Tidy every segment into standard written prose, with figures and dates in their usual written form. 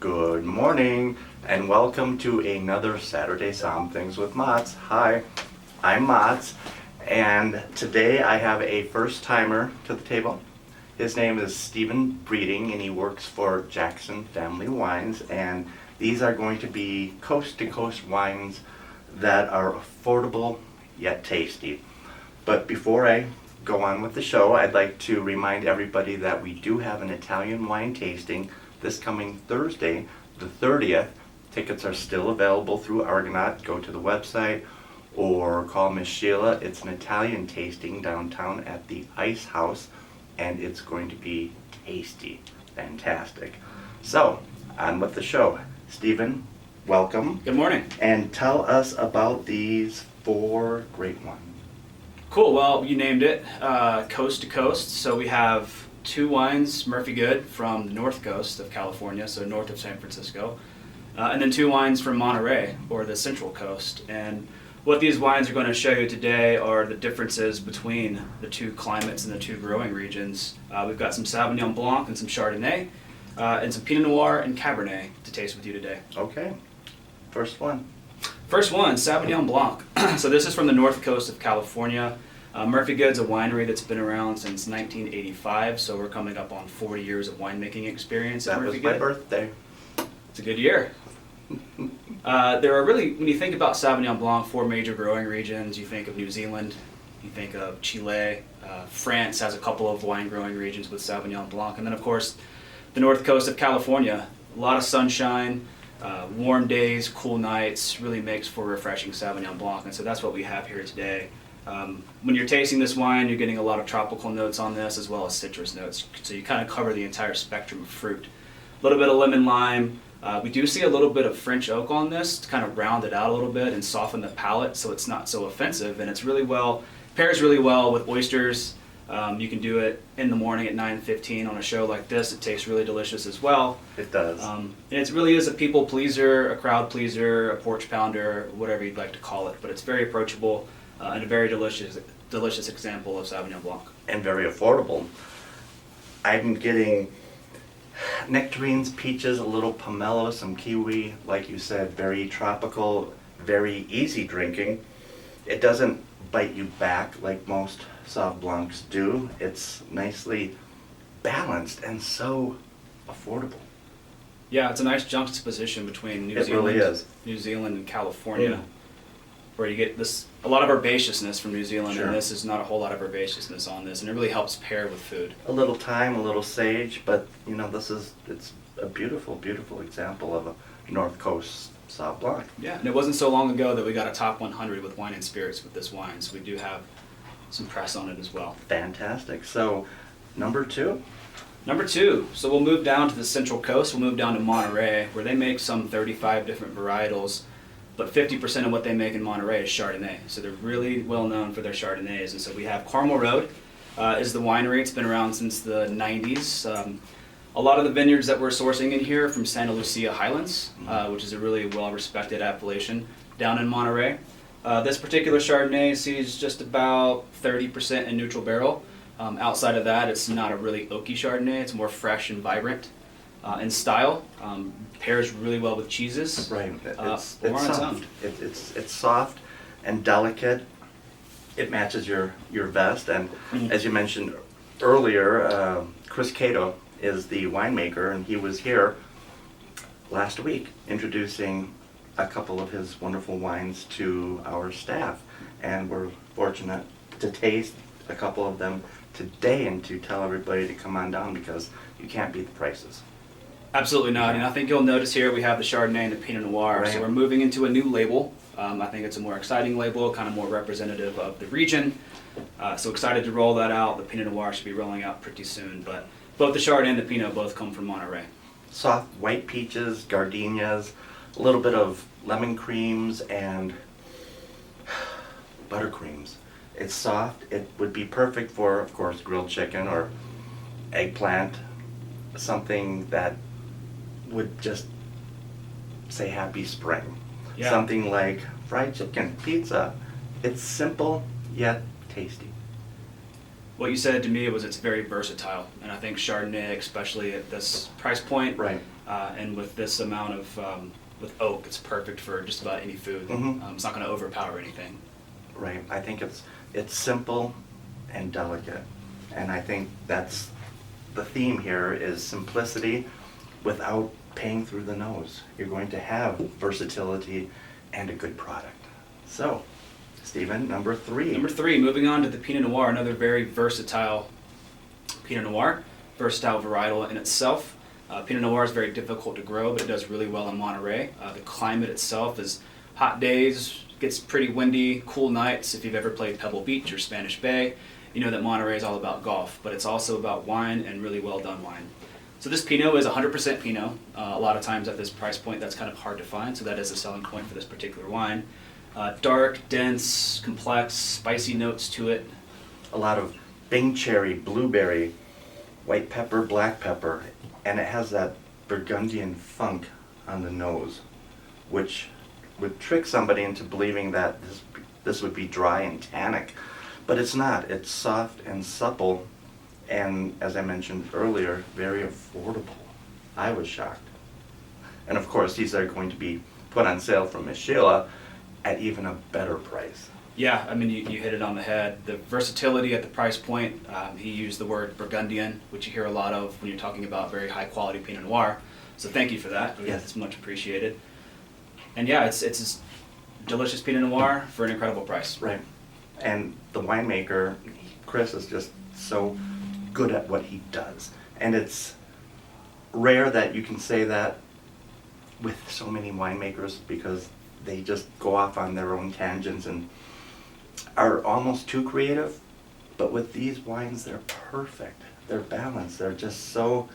Good morning and welcome to another Saturday Somm-Things with Mats. Hi, I'm Mats and today I have a first timer to the table. His name is Stephen Breeding and he works for Jackson Family Wines, and these are going to be coast to coast wines that are affordable yet tasty. But before I go on with the show, I'd like to remind everybody that we do have an Italian wine tasting this coming Thursday, the 30th. Tickets are still available through Argonaut. Go to the website or call Miss Sheila. It's an Italian tasting downtown at the Ice House, and it's going to be tasty, fantastic. So, on with the show. Stephen, welcome. Good morning. And tell us about these 4 great ones. Cool. Well, you named it Coast to Coast. So we have 2 wines, Murphy Good from the north coast of California, so north of San Francisco, and then 2 wines from Monterey, or the central coast. And what these wines are going to show you today are the differences between the 2 climates and the 2 growing regions. We've got some Sauvignon Blanc and some Chardonnay, and some Pinot Noir and Cabernet to taste with you today. Okay, first one, Sauvignon Blanc. So this is from the north coast of California. Murphy Good's a winery that's been around since 1985, so we're coming up on 40 years of winemaking experience at Murphy Good. That was my birthday. It's a good year. There are really, when you think about Sauvignon Blanc, 4 major growing regions. You think of New Zealand, you think of Chile, France has a couple of wine growing regions with Sauvignon Blanc, and then of course the north coast of California. A lot of sunshine, warm days, cool nights, really makes for refreshing Sauvignon Blanc, and so that's what we have here today. When you're tasting this wine, you're getting a lot of tropical notes on this as well as citrus notes, so you kind of cover the entire spectrum of fruit. A little bit of lemon lime. We do see a little bit of French oak on this to kind of round it out a little bit and soften the palate so it's not so offensive, and it's pairs really well with oysters. You can do it in the morning at 9:15 on a show like this. It tastes really delicious as well. It does. And it really is a people pleaser, a crowd pleaser, a porch pounder, whatever you'd like to call it. But it's very approachable and a very delicious example of Sauvignon Blanc. And very affordable. I'm getting nectarines, peaches, a little pomelo, some kiwi, like you said, very tropical, very easy drinking. It doesn't bite you back like most Sauv Blancs do. It's nicely balanced and so affordable. Yeah, it's a nice juxtaposition between New Zealand and California, where you get a lot of herbaceousness from New Zealand, Sure. And this is not a whole lot of herbaceousness on this, and it really helps pair with food. A little thyme, a little sage, but it's a beautiful, beautiful example of a North Coast Sauv Blanc. Yeah, and it wasn't so long ago that we got a top 100 with wine and spirits with this wine, so we do have some press on it as well. Fantastic. So, number 2? Number 2, so we'll move down to the central coast. We'll move down to Monterey, where they make some 35 different varietals, but 50% of what they make in Monterey is Chardonnay. So they're really well known for their Chardonnays. And so we have Carmel Road is the winery. It's been around since the 90s. A lot of the vineyards that we're sourcing in here are from Santa Lucia Highlands, which is a really well-respected appellation down in Monterey. This particular Chardonnay sees just about 30% in neutral barrel. Outside of that, it's not a really oaky Chardonnay. It's more fresh and vibrant in style. Pairs really well with cheeses. Right. It's or on its soft. own. It's soft and delicate. It matches your vest. And as you mentioned earlier, Chris Cato is the winemaker, and he was here last week introducing a couple of his wonderful wines to our staff. And we're fortunate to taste a couple of them today and to tell everybody to come on down because you can't beat the prices. Absolutely not. And I think you'll notice here we have the Chardonnay and the Pinot Noir. Right. So we're moving into a new label. I think it's a more exciting label, kind of more representative of the region. So excited to roll that out. The Pinot Noir should be rolling out pretty soon. But both the Chardonnay and the Pinot both come from Monterey. Soft white peaches, gardenias, a little bit of lemon creams and buttercreams. It's soft. It would be perfect for, of course, grilled chicken or eggplant, something that would just say happy spring. Yeah. Something like fried chicken, pizza. It's simple yet tasty. What you said to me was it's very versatile, and I think Chardonnay, especially at this price point, Right. And with this amount of with oak, it's perfect for just about any food. It's not going to overpower anything. Right. I think it's simple and delicate, and I think that's the theme here is simplicity without paying through the nose. You're going to have versatility and a good product. So, Stephen, number 3. Number 3, moving on to the Pinot Noir, another very versatile Pinot Noir, versatile varietal in itself. Pinot Noir is very difficult to grow, but it does really well in Monterey. The climate itself is hot days, gets pretty windy, cool nights. If you've ever played Pebble Beach or Spanish Bay, you know that Monterey is all about golf, but it's also about wine and really well done wine. So this Pinot is 100% Pinot. A lot of times at this price point that's kind of hard to find, so that is a selling point for this particular wine. Dark, dense, complex, spicy notes to it. A lot of Bing cherry, blueberry, white pepper, black pepper, and it has that Burgundian funk on the nose, which would trick somebody into believing that this would be dry and tannic, but it's not. It's soft and supple, and as I mentioned earlier, very affordable. I was shocked. And of course, these are going to be put on sale from Miss Sheila at even a better price. Yeah, I mean, you hit it on the head. The versatility at the price point, he used the word Burgundian, which you hear a lot of when you're talking about very high quality Pinot Noir. So thank you for that. Yes. It's much appreciated. And yeah, it's a delicious Pinot Noir for an incredible price. Right. And the winemaker, Chris, is just so good at what he does. And it's rare that you can say that with so many winemakers, because they just go off on their own tangents and are almost too creative. But with these wines, they're perfect. They're balanced. They're just so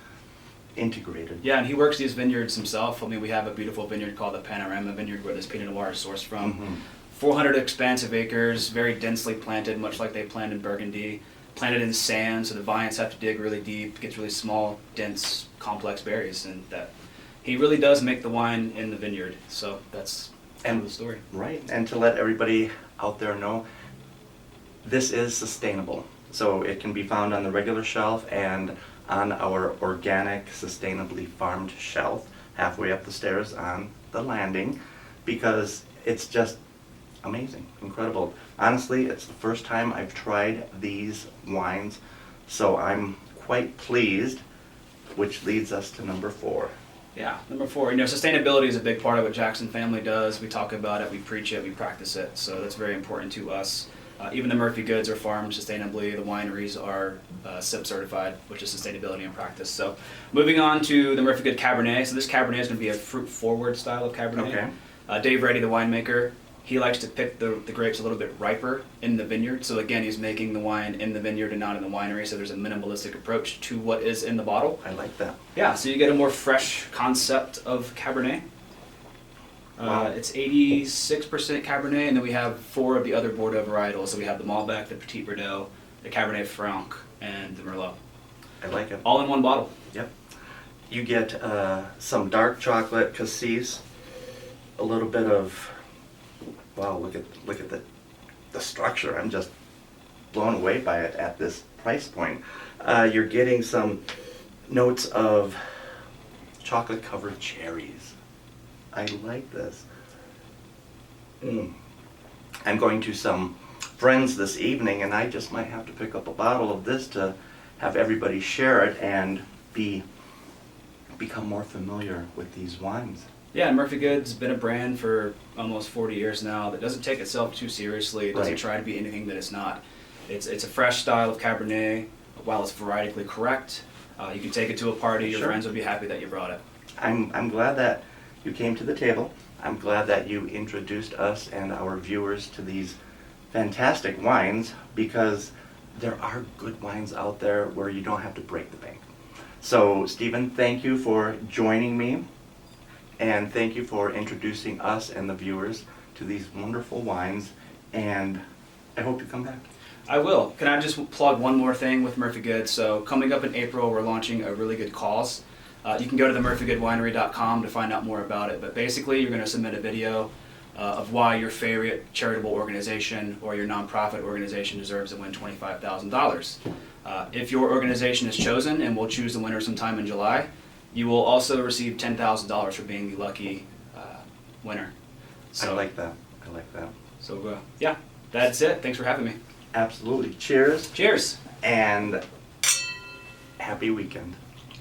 integrated. Yeah, and he works these vineyards himself. I mean, we have a beautiful vineyard called the Panorama Vineyard where this Pinot Noir is sourced from. 400 expansive acres, very densely planted, much like they planned in Burgundy. Planted in sand, so the vines have to dig really deep, gets really small, dense, complex berries, and that he really does make the wine in the vineyard. So that's kind of the story. Right, and to let everybody out there know, this is sustainable. So it can be found on the regular shelf and on our organic, sustainably farmed shelf, halfway up the stairs on the landing, because it's just amazing, incredible. Honestly, it's the first time I've tried these wines, so I'm quite pleased, which leads us to number 4. Yeah, number 4, sustainability is a big part of what Jackson Family does. We talk about it, we preach it, we practice it, so that's very important to us. Even the Murphy goods are farmed sustainably. The wineries are SIP certified, which is sustainability in practice. So moving on to the Murphy Good Cabernet. So this Cabernet is going to be a fruit-forward style of Cabernet. Okay. Dave Reddy, the winemaker, he likes to pick the grapes a little bit riper in the vineyard. So again, he's making the wine in the vineyard and not in the winery. So there's a minimalistic approach to what is in the bottle. I like that. Yeah, so you get a more fresh concept of Cabernet. Wow. It's 86% Cabernet, and then we have 4 of the other Bordeaux varietals. So we have the Malbec, the Petit Verdot, the Cabernet Franc, and the Merlot. I like it. All in one bottle. Yep. You get some dark chocolate cassis, a little bit of, wow, look at the structure. I'm just blown away by it at this price point. You're getting some notes of chocolate covered cherries. I like this. I'm going to some friends this evening, and I just might have to pick up a bottle of this to have everybody share it and become more familiar with these wines. Yeah, and Murphy Good's been a brand for almost 40 years now that doesn't take itself too seriously. It doesn't try to be anything that it's not. It's a fresh style of Cabernet, while it's varietically correct. You can take it to a party. Your friends will be happy that you brought it. I'm glad that you came to the table. I'm glad that you introduced us and our viewers to these fantastic wines, because there are good wines out there where you don't have to break the bank. So, Stephen, thank you for joining me, and thank you for introducing us and the viewers to these wonderful wines, and I hope you come back. I will. Can I just plug one more thing with Murphy Good? So coming up in April, we're launching a really good cause. You can go to the murphygoodwinery.com to find out more about it. But basically, you're going to submit a video of why your favorite charitable organization or your nonprofit organization deserves to win $25,000. If your organization is chosen, and we'll choose the winner sometime in July, You will also receive $10,000 for being the lucky winner. I like that. I like that. So yeah, that's it. Thanks for having me. Absolutely. Cheers Cheers. and happy weekend.